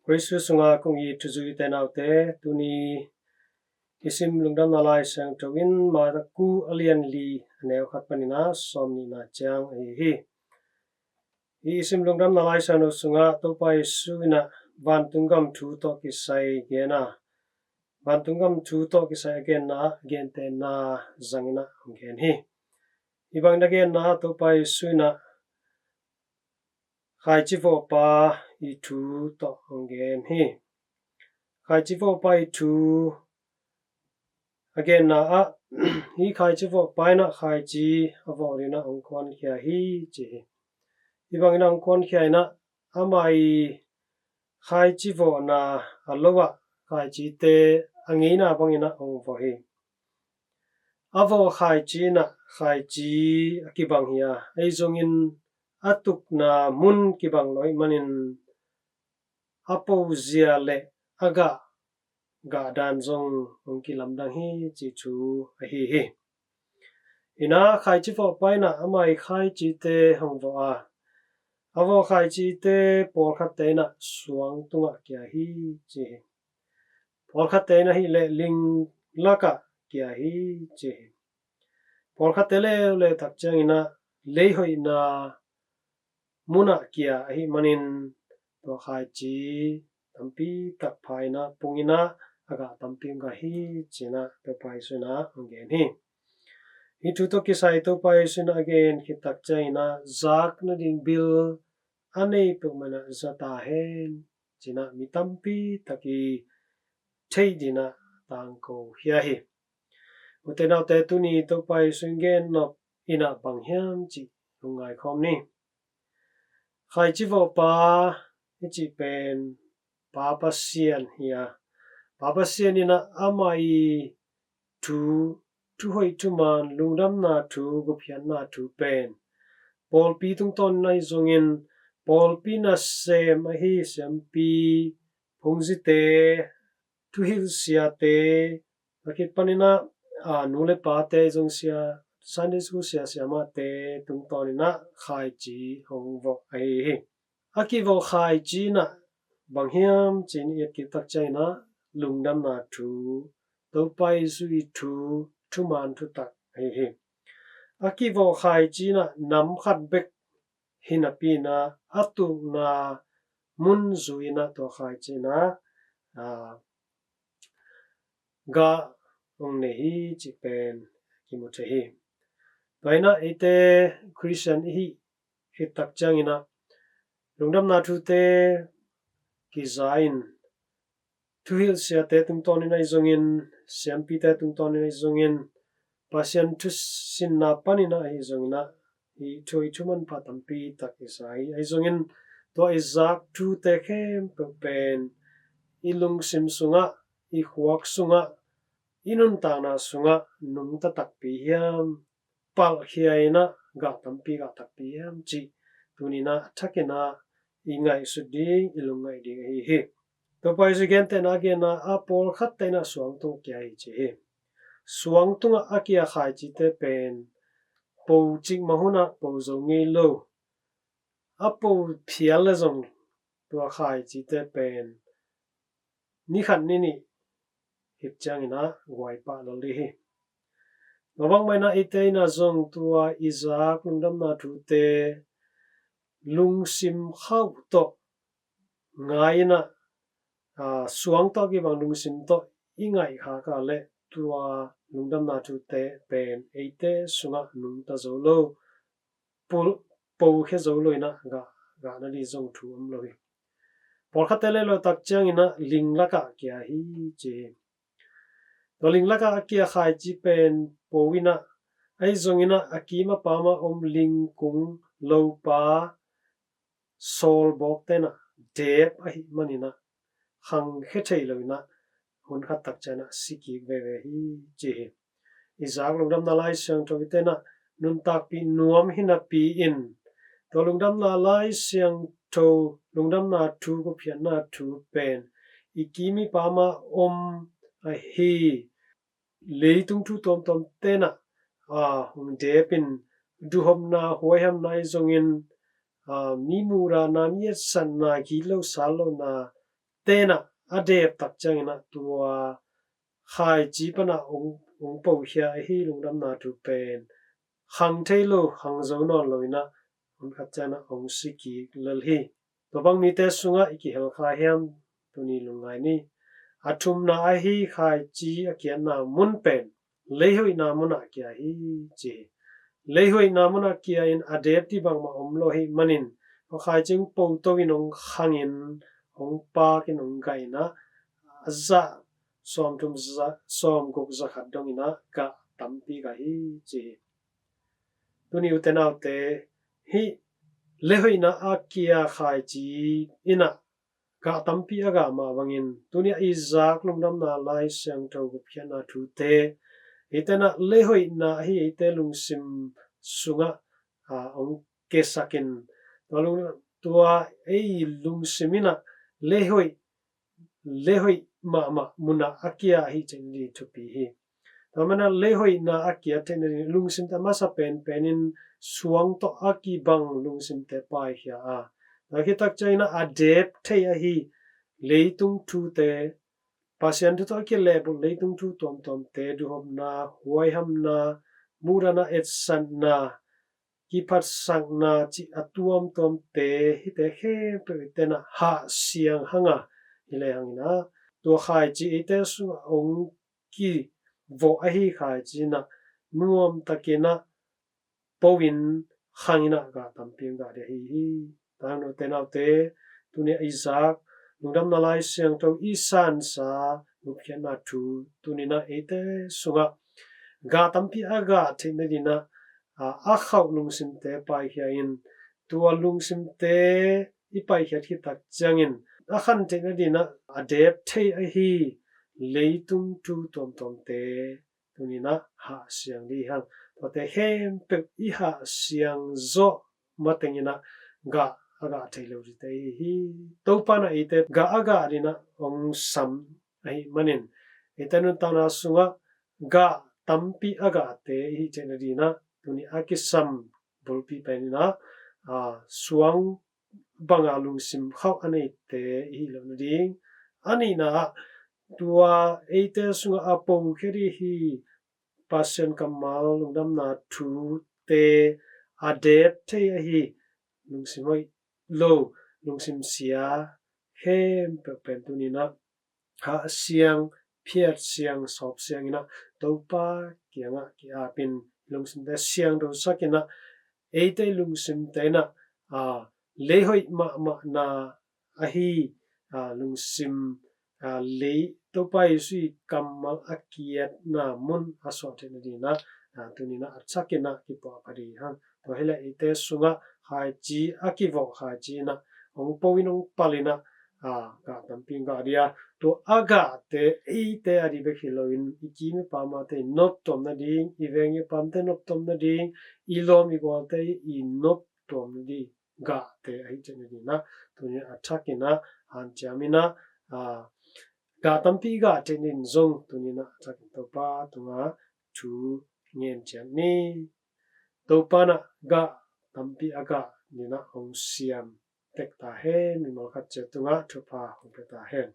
Kristus nga kung i tuzui tenaute tuni isim lungdam nalai sang tawin mataku alian li aneu khat panina somni na chang hi isim lungdam nalai sang no sunga topai suina bantungam thu to kisai gena bantungam thu to kisai again na again te na zangina again hi ibang again na topai suina khai chivo pa I thu to again hi khai chivo pa I thu again na a hi khai chivo pa na khai chi avorina ongkon kya hi chi ibang na ongkon kya na amai khai chivo na alowa khai chi te angina bangina ongvo hi avo khai chi na khai chi akibang hiya aizongin atuk na mun kibang loi manin apo zia le aga ga dan zong ongkilam dang hi chi chu hi ina khai chi fo pai na amai khai chi te hongvo a avo khai chi te por khat te na suang tunga kya hi chi por khat te na hi le ling laka kya hi chi por khat te le tak chang ina le hoi na muna kya hi manin to khai chi tampi tak phai na pungina aga tampi ga hi china to pai suna again hi thu to kisai to pai suna again ki tak chaina zak na ding bil anei pe mana zata hen china mi tampi taki thei dina tangko hia hi utena te tuni to pai sungen no ina banghyam chi lungai khom ni khai chi vo pa chi pen pa pasian hia pa pasian ina amai thu hoi thu man lungdam na thu gophian na thu pen pol pi tung ton nai zongin pol pi na sem a hi sem pi phungzi te thu hil sia te akit panina nule pa te zong sia Sunday school sia ma te tung ton ina khai chi hongvo ai akivo khai chi na banghiam chin yet ki tak chaina lungdam na thu to pai sui thu man thu tak hi akivo khai chi na nam khat bek hinapi na atu na mun zuina to khai chi na ga ong ne hi chi pen ki mo che hi baina ite Christian hi tak chang ina lungdam na thu te ki zain thu hil sia te tung ton ina zongin siam pi te tung ton ina zongin pasian thu sin na panina hi zongina hi thoi thuman patam pi tak isai ai zongin to izak thu te khem pen ilung sim sunga I huak sunga inun ta na sunga nung ta tak pi hiam pal hiaina ga tampi ga tak pi hiam chi tunina thakena ingai suding ilungai ding hi to pai again te na again na apol khat te na suang tu kya hi chi suang tunga akia khai chi te pen po ching mahuna po zo ngi lo apo phial la zong to khai chi te pen ni khat ni hip chang ina wai pa lo li hi lawang mai na ite na zong tua Isaac lungdam na thu te lung sim khau to ngai na suang to ki bang lung sim to ingai kha ka le tua lungdam na thu te pen ite sunga nung ta zo lo po khe zo lo ina ga na di zong thu lo hi por kha te le lo tak chang ina ling la ka kya hi che to ling la ka kya khai chi pen po wina ai zong ina akima pa ma om ling kung lo pa sol bok te na dep ai manina hang khe thei lo na hun khat tak chana siki ve hi che Isaac lungdam na lai siang to te na nun tak pi nuam hina pi in to lungdam na lai siang to lungdam na thu ko phian na thu pen ikimi pa ma om a hi leitung thu tom te na hung depin du hom na hoi ham nai zongin mi mura na mi san na gilo salo na tena adep tak changina tua khai chi pana ong po hia hi lungdam na tu pen hang thailo hang zo no loina on khachana ong siki lalhi to bang mi te sunga iki hel kha hiam tuni lungai ni athum na a hi khai chi akian na mun pen leihoi na muna kya hi chi leihoi na muna kya in adep ti bang ma om lo hi manin ko khai ching po to winong hangin ong pa kin ong gai na azza som tum za som gok za khat dong ina ka tampi ga hi chi tuni utenau te hi lehoi na akia khai chi ina ka tampi aga ma wangin tunia izak lungdam na lai sang tho gu phiana thu te itena lehoi na hi ite lungsim sunga ong kesakin walung tua ei lungsimina lehoi ma muna akia hi chengli thupi hi tamana lehoi na akia tenri lungsim ta masa penin suang to aki bang lungsim te pai hia nakitak chaina adep thei a hi leitung thu te pasien tu to ke lebu leitung thu tom te du hom na huai ham na murana etsan na kipat sang na chi atuam tom te hi te he pe tena ha siang hanga ile hangina to khai chi ite su ong ki vo a hi khai chi na nuam takena powin hangina ga tamping ga de hi tano tenau te tunia Isaac lungdam na lai siang to isan sa lukhian na thu tunina ite sunga ga tampi aga thinadina a khau lungsim te pai hia in tua lungsim te ipai hia thi tak changin a khan thinadina adep thei a hi leitung thu tom te tunina ha siang li hang to te hem pe I ha siang zo matengina ga aga thailo ri te hi topana ite ga aga rina ong sam ai manin itanun tana sunga ga tampi aga te hi chenadina tuni akisam bolpi penina suang banga lungsim khau anei te hi lo ding ani na tua ite sunga apo kheri hi passion kamal lungdam na thu te adep the hi lungsimoi lo lungsim sia hem pen tunina ha siang phiat siang sop siang ina topa kianga ki apin lungsim te siang do sakina ate lungsim te na lehoi ma na ahi lungsim le topa isu kamal akiat na mun asot na tunina atsakina ki pa pari han to hela ite sunga khai chi akivo khai chi na ong powinong palina ga tamping ga dia to aga te ite ari be khiloin ikimi pama te not tom na ding ivengi pamte not tom na ding ilom igwal te I not tom di ga te ai cheni na tunia athakina han chamina ga tampi ga tenin zong tunina athakin to pa tunga thu ngen chan ni topana ga tampi aga nina ong siam tekta hen mi mal khat che tunga thupa hong peta hen